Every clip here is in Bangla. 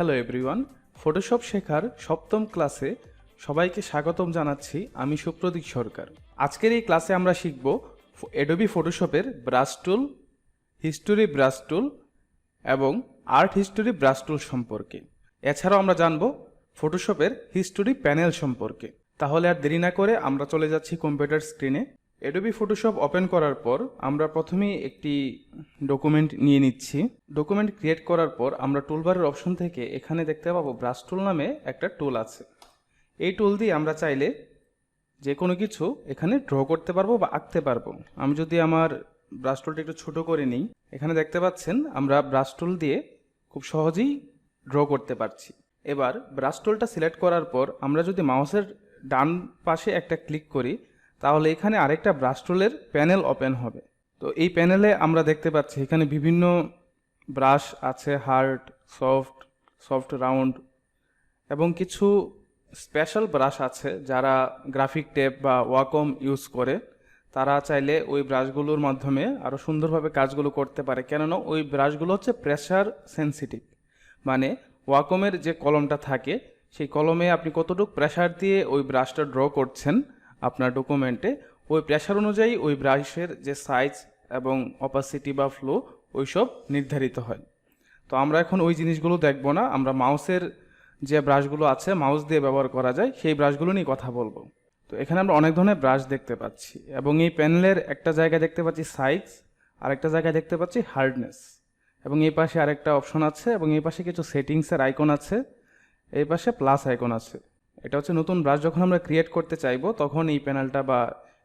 হ্যালো এভরিওয়ান, ফটোশপ শেখার সপ্তম ক্লাসে সবাইকে স্বাগতম জানাচ্ছি। আমি সুপ্রতীক সরকার। আজকের এই ক্লাসে আমরা শিখব অ্যাডোবি ফটোশপের brush tool, history brush tool এবং আর্ট হিস্টোরি ব্রাশ টুল সম্পর্কে। এছাড়াও আমরা জানব ফটোশপের হিস্টোরি প্যানেল সম্পর্কে। তাহলে আর দেরি না করে আমরা চলে যাচ্ছি কম্পিউটার স্ক্রিনে। অ্যাডোবি ফটোশপ ওপেন করার পর আমরা প্রথমেই একটি ডকুমেন্ট নিয়ে নিচ্ছি। ডকুমেন্ট ক্রিয়েট করার পর আমরা টুলবারের অপশন থেকে এখানে দেখতে পাবো ব্রাশ টুল নামে একটা টুল আছে। এই টুল দিয়ে আমরা চাইলে যে কোনো কিছু এখানে ড্র করতে পারবো বা আঁকতে পারবো। আমি যদি আমার ব্রাশ টুলটা একটু ছোট করে নিই, এখানে দেখতে পাচ্ছেন আমরা ব্রাশ টুল দিয়ে খুব সহজেই ড্র করতে পারছি। এবার ব্রাশ টুলটা সিলেক্ট করার পর আমরা যদি মাউসের ডান পাশে একটা ক্লিক করি, তাহলে এখানে আরেকটা ব্রাশ টুলের প্যানেল ওপেন হবে। তো এই প্যানেলে আমরা দেখতে পাচ্ছি এখানে বিভিন্ন ব্রাশ আছে, হার্ড, সফট রাউন্ড এবং কিছু স্পেশাল ব্রাশ আছে। যারা গ্রাফিক টেপ বা ওয়াকম ইউজ করে তারা চাইলে ওই ব্রাশগুলোর মাধ্যমে আরও সুন্দরভাবে কাজগুলো করতে পারে, কেননা ওই ব্রাশগুলো হচ্ছে প্রেশার সেন্সিটিভ। মানে ওয়াকমের যে কলমটা থাকে সেই কলমে আপনি কতটুকু প্রেশার দিয়ে ওই ব্রাশটা ড্র করছেন আপনার ডকুমেন্টে, ওই প্রেশার অনুযায়ী ওই ব্রাশের যে সাইজ এবং অপাসিটি বা ফ্লো ওইসব নির্ধারিত হয়। তো আমরা এখন ওই জিনিসগুলো দেখব না, আমরা মাউসের যে ব্রাশগুলো আছে মাউস দিয়ে ব্যবহার করা যায় সেই ব্রাশগুলো নিয়ে কথা বলবো। তো এখানে আমরা অনেক ধরনের ব্রাশ দেখতে পাচ্ছি এবং এই প্যানেলের একটা জায়গায় দেখতে পাচ্ছি সাইজ, আর একটা জায়গায় দেখতে পাচ্ছি হার্ডনেস, এবং এই পাশে আরেকটা অপশন আছে এবং এই পাশে কিছু সেটিংসের আইকন আছে, এই পাশে প্লাস আইকন আছে। এটা হচ্ছে নতুন ব্রাশ যখন আমরা ক্রিয়েট করতে চাইবো তখন এই প্যানেলটা বা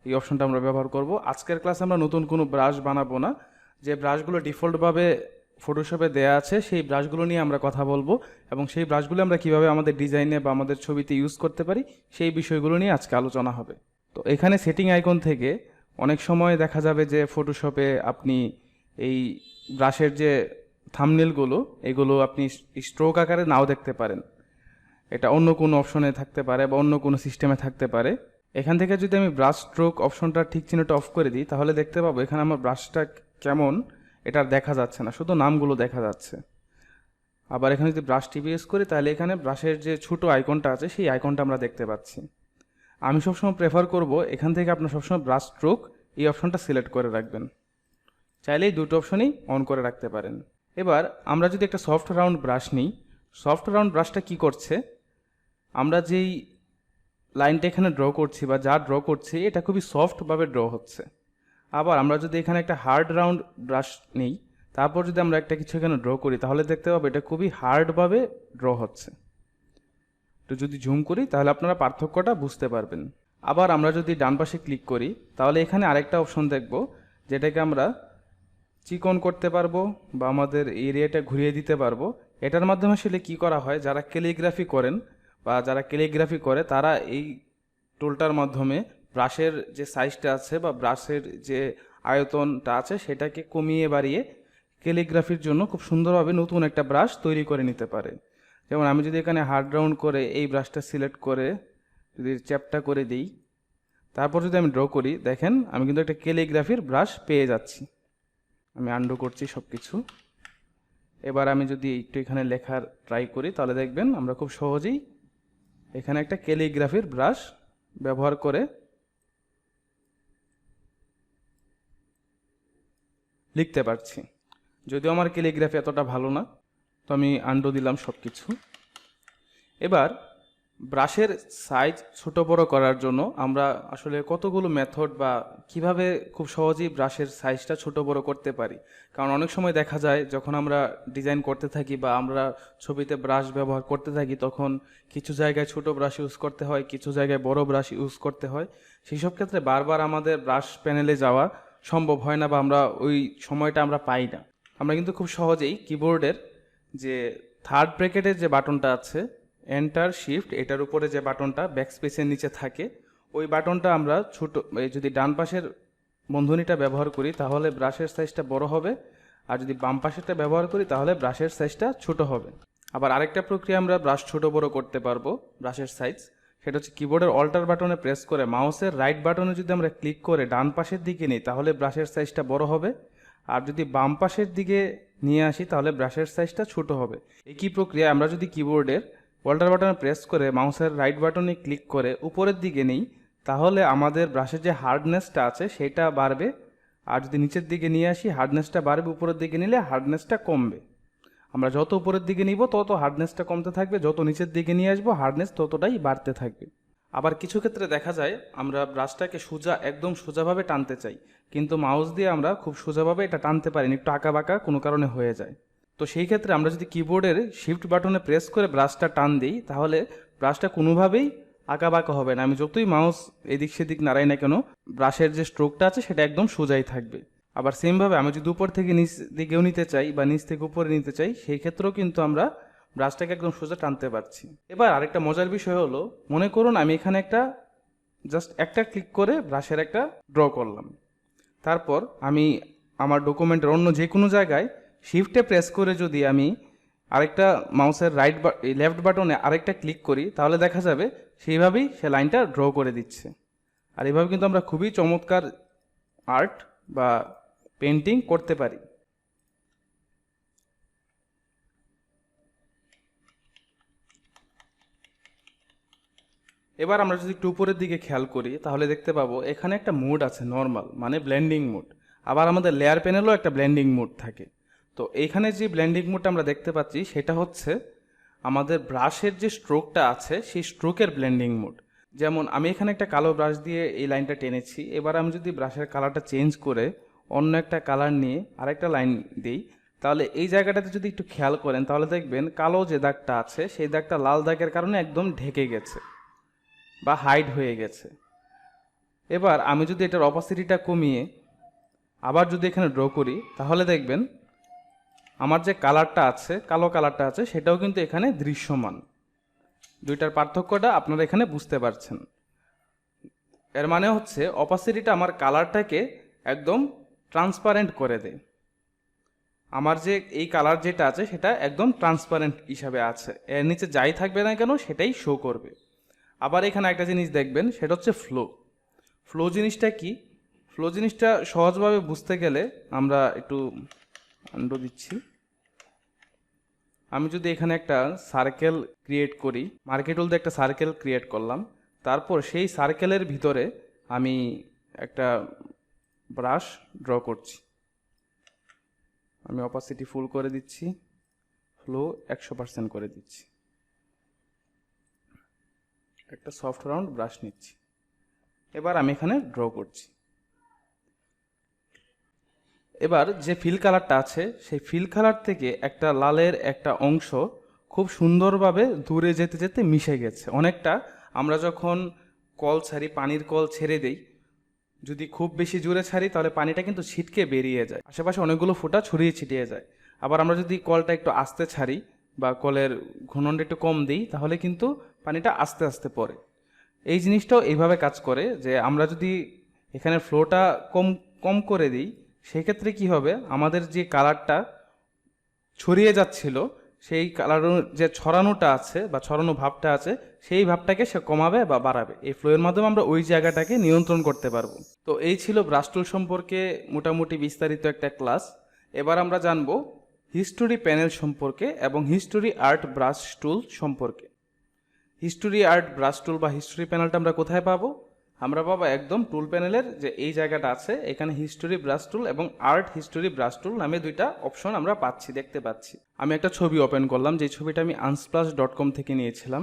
এই অপশনটা আমরা ব্যবহার করব। আজকের ক্লাসে আমরা নতুন কোনো ব্রাশ বানাবো না, যে ব্রাশগুলো ডিফল্টভাবে ফটোশপে দেয়া আছে সেই ব্রাশগুলো নিয়ে আমরা কথা বলবো এবং সেই ব্রাশগুলো আমরা কিভাবে আমাদের ডিজাইনে বা আমাদের ছবিতে ইউজ করতে পারি সেই বিষয়গুলো নিয়ে আজকে আলোচনা হবে। তো এখানে সেটিং আইকন থেকে অনেক সময় দেখা যাবে যে ফটোশপে আপনি এই ব্রাশের যে থাম্বনেলগুলো এগুলো আপনি স্ট্রোক আকারে নাও দেখতে পারেন, এটা অন্য কোনো অপশনে থাকতে পারে বা অন্য কোনো সিস্টেমে থাকতে পারে। এখান থেকে যদি আমি ব্রাশ স্ট্রোক অপশনটা ঠিক চিহ্নটা অফ করে দিই তাহলে দেখতে পাবো এখানে আমার ব্রাশটা কেমন এটা দেখা যাচ্ছে না, শুধু নামগুলো দেখা যাচ্ছে। আবার এখানে যদি ব্রাশ টিপে ইউজ করি তাহলে এখানে ব্রাশের যে ছোটো আইকনটা আছে সেই আইকনটা আমরা দেখতে পাচ্ছি। আমি সবসময় প্রেফার করব এখান থেকে আপনার সবসময় ব্রাশ স্ট্রোক এই অপশনটা সিলেক্ট করে রাখবেন, চাইলেই দুটো অপশনই অন করে রাখতে পারেন। এবার আমরা যদি একটা সফট রাউন্ড ব্রাশ নিই, সফট রাউন্ড ব্রাশটা কি করছে, আমরা যেই লাইনটা এখানে ড্র করছি বা যা ড্র করছি এটা খুবই সফটভাবে ড্র হচ্ছে। আবার আমরা যদি এখানে একটা হার্ড রাউন্ড ব্রাশ নিই, তারপর যদি আমরা একটা কিছু এখানে ড্র করি তাহলে দেখতে পাবো এটা খুবই হার্ডভাবে ড্র হচ্ছে। তো যদি জুম করি তাহলে আপনারা পার্থক্যটা বুঝতে পারবেন। আবার আমরা যদি ডান পাশে ক্লিক করি তাহলে এখানে আরেকটা অপশন দেখব যেটাকে আমরা চিকন করতে পারবো বা আমাদের এরিয়াটা ঘুরিয়ে দিতে পারবো। এটার মাধ্যমে আসলে কী করা হয়, যারা ক্যালিগ্রাফি করেন বা যারা ক্যালিগ্রাফি করে তারা এই টুলটার মাধ্যমে ব্রাশের যে সাইজটা আছে বা ব্রাশের যে আয়তনটা আছে সেটাকে কমিয়ে বাড়িয়ে ক্যালিগ্রাফির জন্য খুব সুন্দরভাবে নতুন একটা ব্রাশ তৈরি করে নিতে পারে। যেমন আমি যদি এখানে হার্ড রাউন্ড করে এই ব্রাশটা সিলেক্ট করে যদি চ্যাপটা করে দিই, তারপর যদি আমি ড্র করি, দেখেন আমি কিন্তু একটা ক্যালিগ্রাফির ব্রাশ পেয়ে যাচ্ছি। আমি আন্ডু করছি সব কিছু। এবার আমি যদি একটু এখানে লেখার ট্রাই করি তাহলে দেখবেন আমরা খুব সহজেই এখানে একটা ক্যালিগ্রাফির ব্রাশ ব্যবহার করে লিখতে পারছি। যদিও আমার ক্যালিগ্রাফি এতটা ভালো না, তো আমি আন্ডু দিলাম সব কিছু। এবার ব্রাশের সাইজ ছোট বড় করার জন্য আমরা আসলে কতগুলো মেথড বা কিভাবে খুব সহজেই ব্রাশের সাইজটা ছোট বড় করতে পারি। কারণ অনেক সময় দেখা যায় যখন আমরা ডিজাইন করতে থাকি বা আমরা ছবিতে ব্রাশ ব্যবহার করতে থাকি তখন কিছু জায়গায় ছোট ব্রাশ ইউজ করতে হয়, কিছু জায়গায় বড় ব্রাশ ইউজ করতে হয়। সেই সব ক্ষেত্রে বারবার আমাদের ব্রাশ প্যানেলে যাওয়া সম্ভব হয় না বা আমরা ওই সময়টা আমরা পাই না। আমরা কিন্তু খুব সহজেই কিবোর্ডের যে থার্ড ব্র্যাকেটের যে বাটনটা আছে, এন্টার শিফট, এটার উপরে যে বাটনটা ব্যাকস্পেসের নিচে থাকে ওই বাটনটা আমরা ছোটো যদি ডান পাশের বন্ধনীটা ব্যবহার করি তাহলে ব্রাশের সাইজটা বড় হবে, আর যদি বাম পাশেরটা ব্যবহার করি তাহলে ব্রাশের সাইজটা ছোট হবে। আবার আরেকটা প্রক্রিয়া আমরা ব্রাশ ছোট বড় করতে পারবো ব্রাশের সাইজ, সেটা হচ্ছে কিবোর্ডের অল্টার বাটনে প্রেস করে মাউসের রাইট বাটনে যদি আমরা ক্লিক করে ডান পাশের দিকে নিই তাহলে ব্রাশের সাইজটা বড় হবে, আর যদি বাম পাশের দিকে নিয়ে আসি তাহলে ব্রাশের সাইজটা ছোট হবে। একই প্রক্রিয়া আমরা যদি কিবোর্ডের অল্টার বাটনে প্রেস করে মাউসের রাইট বাটনে ক্লিক করে উপরের দিকে নিই তাহলে আমাদের ব্রাশের যে হার্ডনেসটা আছে সেটা বাড়বে, আর যদি নিচের দিকে নিয়ে আসি হার্ডনেসটা বাড়বে, উপরের দিকে নিলে হার্ডনেসটা কমবে। আমরা যত উপরের দিকে নিব তত হার্ডনেসটা কমতে থাকবে, যত নিচের দিকে নিয়ে আসবো হার্ডনেস ততটাই বাড়তে থাকবে। আবার কিছু ক্ষেত্রে দেখা যায় আমরা ব্রাশটাকে সোজা একদম সোজাভাবে টানতে চাই, কিন্তু মাউস দিয়ে আমরা খুব সোজাভাবে এটা টানতে পারি না, একটু আঁকা বাঁকা কোনো কারণে হয়ে যায়। তো সেই ক্ষেত্রে আমরা যদি কিবোর্ডের শিফট বাটনে প্রেস করে ব্রাশটা টান দিই তাহলে ব্রাশটা কোনোভাবেই আঁকা বাঁকা হবে না। আমি যতই মাউস এদিক সেদিক নাড়াই না কেন ব্রাশের যে স্ট্রোকটা আছে সেটা একদম সোজাই থাকবে। আবার সেমভাবে আমি যদি উপর থেকে নিচ দিকেও নিতে চাই বা নিচ থেকে উপরে নিতে চাই সেই ক্ষেত্রেও কিন্তু আমরা ব্রাশটাকে একদম সোজা টানতে পারছি। এবার আরেকটা মজার বিষয় হলো, মনে করুন আমি এখানে জাস্ট একটা ক্লিক করে ব্রাশের একটা ড্র করলাম, তারপর আমি আমার ডকুমেন্টের অন্য যে কোনো জায়গায় শিফটে প্রেস করে যদি আমি আরেকটা মাউসের লেফট বাটনে আরেকটা ক্লিক করি তাহলে দেখা যাবে সেইভাবেই সে লাইনটা ড্র করে দিচ্ছে। আর এভাবে কিন্তু আমরা খুবই চমৎকার আর্ট বা পেন্টিং করতে পারি। এবার আমরা যদি একটু উপরের দিকে খেয়াল করি তাহলে দেখতে পাবো এখানে একটা মোড আছে, নর্মাল মানে ব্লেন্ডিং মোড। আবার আমাদের লেয়ার প্যানেলও একটা ব্লেন্ডিং মোড থাকে। তো এইখানে যে ব্লেন্ডিং মোডটা আমরা দেখতে পাচ্ছি সেটা হচ্ছে আমাদের ব্রাশের যে স্ট্রোকটা আছে সেই স্ট্রোকের ব্লেন্ডিং মোড। যেমন আমি এখানে একটা কালো ব্রাশ দিয়ে এই লাইনটা টেনেছি, এবার আমি যদি ব্রাশের কালারটা চেঞ্জ করে অন্য একটা কালার নিয়ে আরেকটা লাইন দিই তাহলে এই জায়গাটাতে যদি একটু খেয়াল করেন তাহলে দেখবেন কালো যে দাগটা আছে সেই দাগটা লাল দাগের কারণে একদম ঢেকে গেছে বা হাইড হয়ে গেছে। এবার আমি যদি এটার অপাসিটিটা কমিয়ে আবার যদি এখানে ড্র করি তাহলে দেখবেন আমার যে কালারটা আছে, কালো কালারটা আছে সেটাও কিন্তু এখানে দৃশ্যমান। দুইটার পার্থক্যটা আপনারা এখানে বুঝতে পারছেন। এর মানে হচ্ছে অপাসিটিটা আমার কালারটাকে একদম ট্রান্সপারেন্ট করে দেয়। আমার যে এই কালার যেটা আছে সেটা একদম ট্রান্সপারেন্ট হিসাবে আছে, এর নিচে যাই থাকবে না কেন সেটাই শো করবে। আবার এখানে একটা জিনিস দেখবেন সেটা হচ্ছে ফ্লো। ফ্লো জিনিসটা কি? ফ্লো জিনিসটা সহজভাবে বুঝতে গেলে আমরা একটু আন্ডু দিচ্ছি। আমি যদি এখানে একটা সার্কেল ক্রিয়েট করি, মার্কেট টুল দিয়ে একটা সার্কেল ক্রিয়েট করলাম, তারপর সেই সার্কেলের ভিতরে আমি একটা ব্রাশ ড্র করছি। আমি অপাসিটি ফুল করে দিচ্ছি, ফ্লো 100% করে দিচ্ছি, একটা সফট রাউন্ড ব্রাশ নিচ্ছি। এবার আমি এখানে ড্র করছি। এবার যে ফিল কালারটা আছে সেই ফিল কালার থেকে একটা লালের একটা অংশ খুব সুন্দরভাবে দূরে যেতে যেতে মিশে গেছে। অনেকটা আমরা যখন কল ছাড়ি, পানির কল ছেড়ে দেই, যদি খুব বেশি জোরে ছাড়ি তাহলে পানিটা কিন্তু ছিটকে বেরিয়ে যায়, আশেপাশে অনেকগুলো ফোঁটা ছড়িয়ে ছিটিয়ে যায়। আবার আমরা যদি কলটা একটু আস্তে ছাড়ি বা কলের ঘূর্ণনটা একটু কম দিই তাহলে কিন্তু পানিটা আস্তে আস্তে পড়ে। এই জিনিসটাও এইভাবে কাজ করে যে আমরা যদি এখানে ফ্লোটা কম কম করে দিই সেক্ষেত্রে কি হবে, আমাদের যে কালারটা ছড়িয়ে যাচ্ছিল সেই কালার যে ছড়ানোটা আছে বা ছড়ানো ভাবটা আছে সেই ভাবটাকে সে কমাবে বা বাড়াবে। এই ফ্লোয়ের মাধ্যমে আমরা ওই জায়গাটাকে নিয়ন্ত্রণ করতে পারবো। তো এই ছিল ব্রাশ টুল সম্পর্কে মোটামুটি বিস্তারিত একটা ক্লাস। এবার আমরা জানবো হিস্টোরি প্যানেল সম্পর্কে এবং হিস্টোরি আর্ট ব্রাশ টুল সম্পর্কে। হিস্টোরি আর্ট ব্রাশ টুল বা হিস্টোরি প্যানেলটা আমরা কোথায় পাবো? আমরা পাবো একদম টুল প্যানেলের যে এই জায়গাটা আছে এখানে হিস্টোরি ব্রাশ টুল এবং আর্ট হিস্টোরি ব্রাশ টুল নামে দুইটা অপশন আমরা দেখতে পাচ্ছি। আমি একটা ছবি ওপেন করলাম, যে ছবিটা আমি unsplash.com থেকে নিয়েছিলাম।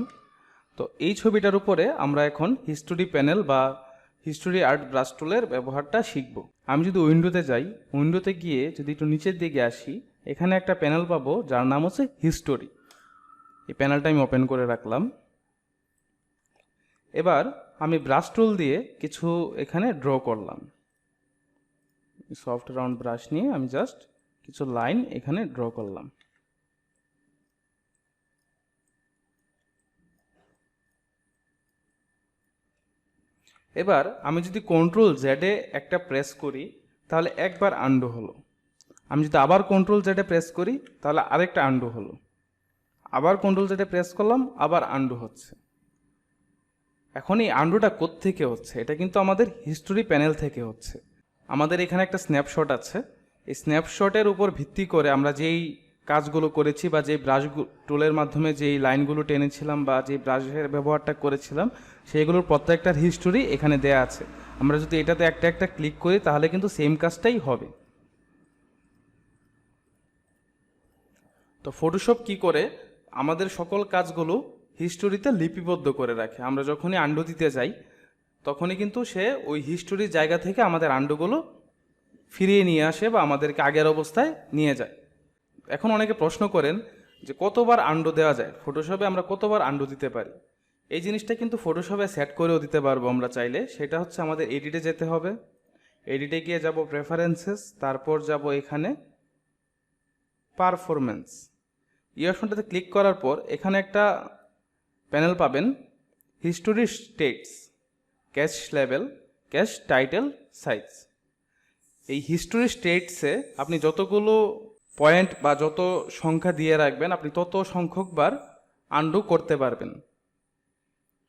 তো এই ছবিটার উপরে আমরা এখন হিস্টোরি প্যানেল বা হিস্টোরি আর্ট ব্রাশ টুলের ব্যবহারটা শিখব। আমি যদি উইন্ডোতে যাই, উইন্ডোতে গিয়ে যদি একটু নিচের দিকে আসি, এখানে একটা প্যানেল পাবো যার নাম হচ্ছে হিস্টোরি। এই প্যানেলটা আমি ওপেন করে রাখলাম। এবার আমি ব্রাশ টুল দিয়ে কিছু এখানে ড্র করলাম। সফট রাউন্ড ব্রাশ নিয়ে আমি জাস্ট কিছু লাইন এখানে ড্র করলাম। এবার আমি যদি কন্ট্রোল জেডে একটা প্রেস করি তাহলে একবার আন্ডু হলো। আমি যদি আবার কন্ট্রোল জেডে প্রেস করি তাহলে আরেকটা আন্ডু হলো। আবার কন্ট্রোল জেডে প্রেস করলাম, আবার আন্ডু হচ্ছে। এখন এই আন্ডুটা কোত্থেকে হচ্ছে? এটা কিন্তু আমাদের হিস্টোরি প্যানেল থেকে হচ্ছে। আমাদের এখানে একটা স্ন্যাপশট আছে, এই স্ন্যাপশটের উপর ভিত্তি করে আমরা যেই কাজগুলো করেছি বা যেই ব্রাশ টুলের মাধ্যমে যেই লাইনগুলো টেনেছিলাম বা যেই ব্রাশের ব্যবহারটা করেছিলাম সেইগুলোর প্রত্যেকটার হিস্টোরি এখানে দেয়া আছে। আমরা যদি এটাতে একটা একটা ক্লিক করি তাহলে কিন্তু সেম কাজটাই হবে। তো ফটোশপ কি করে আমাদের সকল কাজগুলো হিস্টোরিতে লিপিবদ্ধ করে রাখে। আমরা যখনই আন্ডু দিতে যাই তখনই কিন্তু সে ওই হিস্টোরির জায়গা থেকে আমাদের আন্ডুগুলো ফিরিয়ে নিয়ে আসে বা আমাদেরকে আগের অবস্থায় নিয়ে যায়। এখন অনেকে প্রশ্ন করেন যে কতবার আন্ডু দেওয়া যায়, ফটোশপে আমরা কতবার আন্ডু দিতে পারি। এই জিনিসটা কিন্তু ফটোশপে সেট করেও দিতে পারবো আমরা চাইলে। সেটা হচ্ছে আমাদের এডিটে যেতে হবে, এডিটে গিয়ে যাব প্রেফারেন্সেস, তারপর যাব এখানে পারফরমেন্স। এই অপশনটাতে ক্লিক করার পর এখানে একটা প্যানেল পাবেন, history states, cash level, cash title, size. এই হিস্টোরি স্টেটসে আপনি যতগুলো পয়েন্ট বা যত সংখ্যা দিয়ে রাখবেন আপনি তত সংখ্যকবার আন্ডু করতে পারবেন।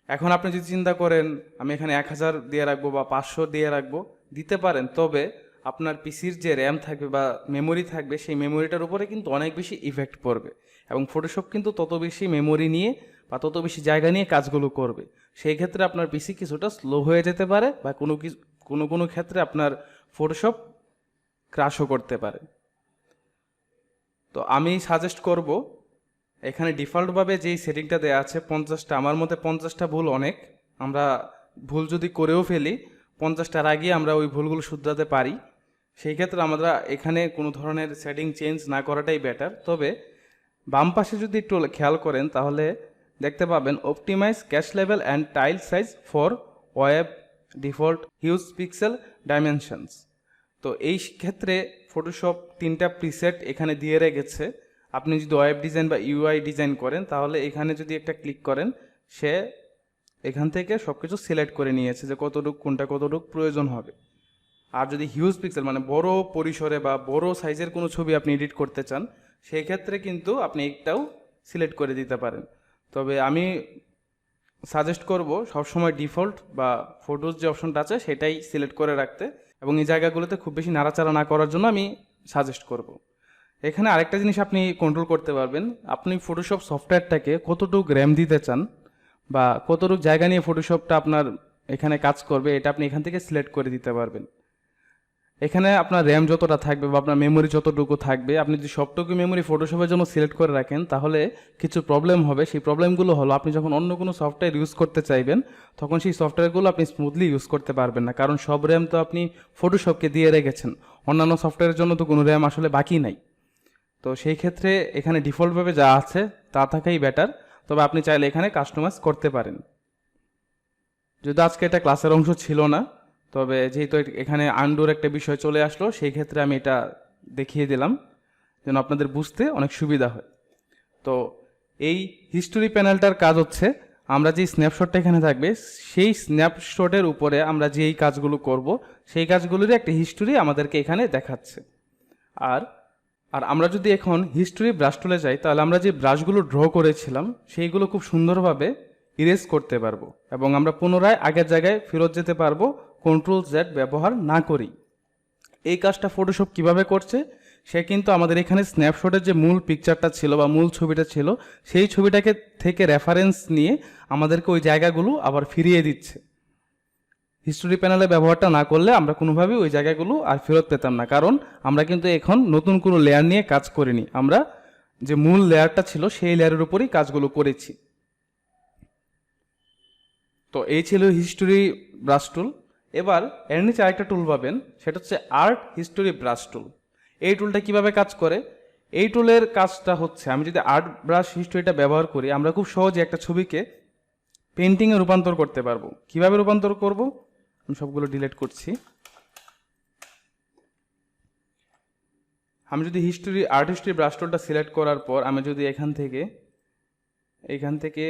এখন আপনি যদি চিন্তা করেন আমি এখানে 1000 দিয়ে রাখবো বা 500 দিয়ে রাখবো, দিতে পারেন, তবে আপনার পিসির যে র্যাম থাকবে বা মেমোরি থাকবে সেই মেমোরিটার উপরে কিন্তু অনেক বেশি ইফেক্ট পড়বে এবং ফটোশপ কিন্তু তত বেশি মেমোরি নিয়ে বা তত বেশি জায়গা নিয়ে কাজগুলো করবে। সেই ক্ষেত্রে আপনার পিসি কিছুটা স্লো হয়ে যেতে পারে বা কোনো ক্ষেত্রে আপনার ফটোশপ ক্রাশও করতে পারে। তো আমি সাজেস্ট করব এখানে ডিফল্টভাবে যেই সেটিংটা দেওয়া আছে 50টা, আমার মতে 50টা ভুল অনেক। আমরা ভুল যদি করেও ফেলি 50টার আগে আমরা ওই ভুলগুলো শুধরাতে পারি। সেই ক্ষেত্রে আমরা এখানে কোনো ধরনের সেটিং চেঞ্জ না করাটাই বেটার। তবে বাম পাশে যদি একটু খেয়াল করেন তাহলে দেখতে পাবেন optimize cache level and tile size for web default huge pixel dimensions. তো এই ক্ষেত্রে ফটোশপ 3টা প্রিসেট এখানে দিয়ে রেখেছে। আপনি যদি ওয়েব ডিজাইন বা ইউআই ডিজাইন করেন তাহলে এখানে যদি একটা ক্লিক করেন সে এখান থেকে সব কিছু সিলেক্ট করে নিয়েছে যে কতটুকু কোনটা কতটুকু প্রয়োজন হবে। আর যদি হিউজ পিক্সেল মানে বড় পরিসরে বা বড় সাইজের কোনো ছবি আপনি এডিট করতে চান সেই ক্ষেত্রে কিন্তু আপনি একটাও সিলেক্ট করে দিতে পারেন। তবে আমি সাজেস্ট করব সবসময় ডিফল্ট বা ফটোজ যে অপশনটা আছে সেটাই সিলেক্ট করে রাখতে এবং এই জায়গাগুলোতে খুব বেশি নাড়াচাড়া না করার জন্য আমি সাজেস্ট করব। এখানে আরেকটা জিনিস আপনি কন্ট্রোল করতে পারবেন, আপনি ফটোশপ সফটওয়্যারটাকে কতটুকু র্যাম দিতে চান বা কতটুকু জায়গা নিয়ে ফটোশপটা আপনার এখানে কাজ করবে এটা আপনি এখান থেকে সিলেক্ট করে দিতে পারবেন। এখানে আপনার র্যাম যতটা থাকবে বা আপনার মেমোরি যতটুকু থাকবে আপনি যদি সবটুকু মেমোরি ফটোশপের জন্য সিলেক্ট করে রাখেন তাহলে কিছু প্রবলেম হবে। সেই প্রবলেমগুলো হলো আপনি যখন অন্য কোনো সফটওয়্যার ইউজ করতে চাইবেন তখন সেই সফটওয়্যারগুলো আপনি স্মুথলি ইউজ করতে পারবেন না, কারণ সব র্যাম তো আপনি ফটোশপকে দিয়ে রেখেছেন, অন্যান্য সফটওয়্যারের জন্য তো কোনো র্যাম আসলে বাকি নাই। তো সেই ক্ষেত্রে এখানে ডিফল্টভাবে যা আছে তা থাকাই বেটার, তবে আপনি চাইলে এখানে কাস্টমাইজ করতে পারেন। যদি আজকে এটা ক্লাসের অংশ ছিল না, তবে যেহেতু এখানে আন্ডুর একটা বিষয় চলে আসলো সেই ক্ষেত্রে আমি এটা দেখিয়ে দিলাম যেন আপনাদের বুঝতে অনেক সুবিধা হয়। তো এই হিস্টোরি প্যানেলটার কাজ হচ্ছে আমরা যেই স্ন্যাপশটটা এখানে থাকবে সেই স্ন্যাপশটের উপরে আমরা যেই কাজগুলো করব সেই কাজগুলোরই একটা হিস্টোরি আমাদেরকে এখানে দেখাচ্ছে। আর আর আমরা যদি এখন হিস্টোরি ব্রাশ টুলে যাই তাহলে আমরা যে ব্রাশগুলো ড্র করেছিলাম সেইগুলো খুব সুন্দরভাবে ইরেজ করতে পারবো এবং আমরা পুনরায় আগের জায়গায় ফেরত যেতে পারবো Ctrl Z ব্যবহার না করি। এই কাজটা ফটোশপ কিভাবে করছে সে কিন্তু আমাদের এখানে স্ন্যাপশটের যে মূল পিকচারটা ছিল বা মূল ছবিটা ছিল সেই ছবিটাকে থেকে রেফারেন্স নিয়ে আমাদেরকে ওই জায়গাগুলো আবার ফিরিয়ে দিচ্ছে। হিস্টোরি প্যানেলে ব্যবহারটা না করলে আমরা কোনোভাবেই ওই জায়গাগুলো আর ফেরত পেতাম না, কারণ আমরা কিন্তু এখন নতুন কোনো লেয়ার নিয়ে কাজ করিনি, আমরা যে মূল লেয়ারটা ছিল সেই লেয়ারের উপরেই কাজগুলো করেছি। তো এই ছিল হিস্টোরি ব্রাশ টুল। এবার এর নিচে আরেকটা টুল পাবেন, সেটা হচ্ছে আর্ট হিস্টোরি ব্রাশ টুল। এই টুলটা কিভাবে কাজ করে? এই টুলের কাজটা হচ্ছে আমি যদি আর্ট ব্রাশ হিস্টোরিটা ব্যবহার করি আমরা খুব সহজে একটা ছবিকে পেন্টিংয়ে রূপান্তর করতে পারবো। কিভাবে রূপান্তর করব? আমি সবগুলো ডিলিট করছি। আমি যদি আর্ট হিস্টোরি ব্রাশ টুলটা সিলেক্ট করার পর আমি যদি এখান থেকে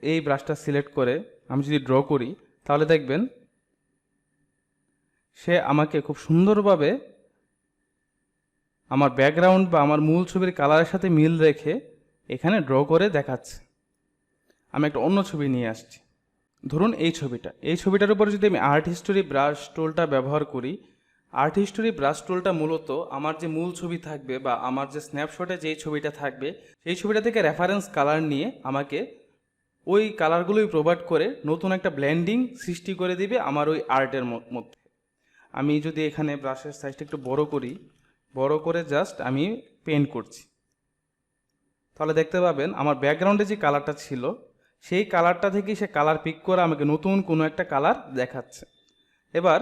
এই ব্রাশটা সিলেক্ট করে আমি যদি ড্র করি তাহলে দেখবেন সে আমাকে খুব সুন্দরভাবে আমার ব্যাকগ্রাউন্ড বা আমার মূল ছবির কালারের সাথে মিল রেখে এখানে ড্র করে দেখাচ্ছে। আমি একটা অন্য ছবি নিয়ে আসছি, ধরুন এই ছবিটার উপরে যদি আমি আর্ট হিস্টোরি ব্রাশ টুলটা ব্যবহার করি আর্ট হিস্টোরি ব্রাশ টুলটা মূলত আমার যে মূল ছবি থাকবে বা আমার যে স্ন্যাপশটে যেই ছবিটা থাকবে সেই ছবিটা থেকে রেফারেন্স কালার নিয়ে আমাকে ওই কালারগুলোই প্রোভাইড করে নতুন একটা ব্লেন্ডিং সৃষ্টি করে দিবে আমার ওই আর্টের মধ্যে। আমি যদি এখানে ব্রাশের সাইজটা একটু বড় করি, বড় করে জাস্ট আমি পেন্ট করছি, তাহলে দেখতে পাবেন আমার ব্যাকগ্রাউন্ডে যে কালারটা ছিল সেই কালারটা থেকেই সে কালার পিক করে আমাকে নতুন কোনো একটা কালার দেখাচ্ছে। এবার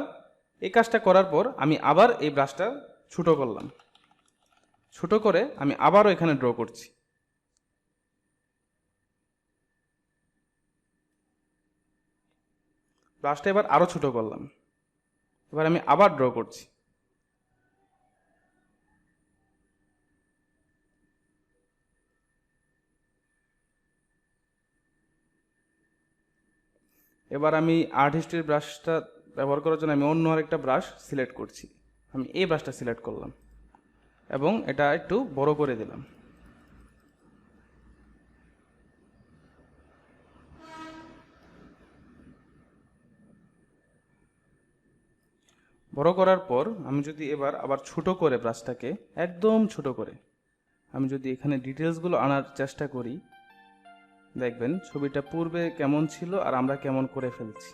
এই কাজটা করার পর আমি আবার এই ব্রাশটা ছোটো করলাম, ছোটো করে আমি আবারও এখানে ড্র করছি। ব্রাশটা এবার আরও ছোটো করলাম, এবার আমি আবার ড্র করছি। এবার আমি আর্ট হিস্ট্রি ব্রাশটা ব্যবহার করার জন্য আমি অন্য আরেকটা ব্রাশ সিলেক্ট করছি। আমি এই ব্রাশটা সিলেক্ট করলাম এবং এটা একটু বড় করে দিলাম। বড় করার পর আমি যদি এবার আবার ছোট করে ব্রাশটাকে একদম ছোট করে আমি যদি এখানে ডিটেলসগুলো আনার চেষ্টা করি, দেখবেন ছবিটা পূর্বে কেমন ছিল আর আমরা কেমন করে ফেলছি।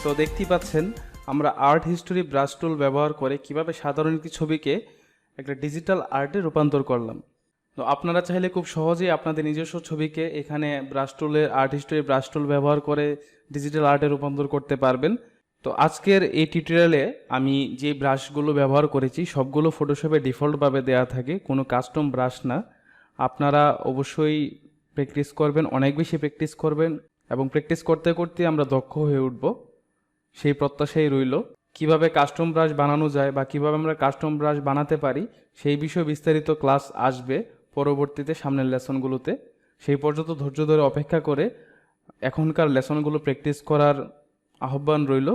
তো দেখতেই পাচ্ছেন আমরা আর্ট হিস্টোরি ব্রাশ টুল ব্যবহার করে কিভাবে সাধারণ একটি ছবিকে একটা ডিজিটাল আর্টে রূপান্তর করলাম। তো আপনারা চাইলে খুব সহজেই আপনাদের নিজস্ব ছবিকে এখানে ব্রাশ টুলের আর্ট হিস্টোরি ব্রাশ টুল ব্যবহার করে ডিজিটাল আর্টে রূপান্তর করতে পারবেন। তো আজকের এই টিউটোরিয়ালে আমি যে ব্রাশগুলো ব্যবহার করেছি সবগুলো ফটোশপে ডিফল্টভাবে দেওয়া থাকে, কোনো কাস্টম ব্রাশ না। আপনারা অবশ্যই প্র্যাকটিস করবেন, অনেক বেশি প্র্যাকটিস করবেন এবং প্র্যাকটিস করতে করতে আমরা দক্ষ হয়ে উঠব, সেই প্রত্যাশাই রইল। কিভাবে কাস্টম ব্রাশ বানানো যায় বা কিভাবে আমরা কাস্টম ব্রাশ বানাতে পারি সেই বিষয়ে বিস্তারিত ক্লাস আসবে পরবর্তীতে সামনের লেসনগুলোতে। সেই পর্যন্ত ধৈর্য ধরে অপেক্ষা করে এখনকার লেসনগুলো প্র্যাকটিস করার আহ্বান রইল।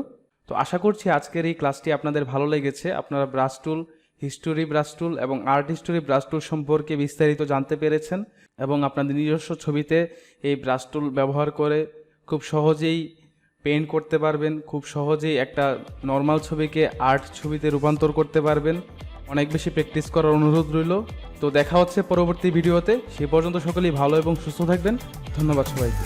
তো আশা করছি আজকের এই ক্লাসটি আপনাদের ভালো লেগেছে। আপনারা brush tool, history brush tool এবং আর্ট হিস্টোরি ব্রাশ টুল সম্পর্কে বিস্তারিত জানতে পেরেছেন এবং আপনাদের নিজস্ব ছবিতে এই ব্রাশ টুল ব্যবহার করে খুব সহজেই পেইন্ট করতে পারবেন, খুব সহজেই একটা নর্মাল ছবিকে আর্ট ছবিতে রূপান্তর করতে পারবেন। অনেক বেশি প্র্যাকটিস করার অনুরোধ রইল। তো দেখা হচ্ছে পরবর্তী ভিডিওতে। সে পর্যন্ত সকলেই ভালো এবং সুস্থ থাকবেন। ধন্যবাদ সবাইকে।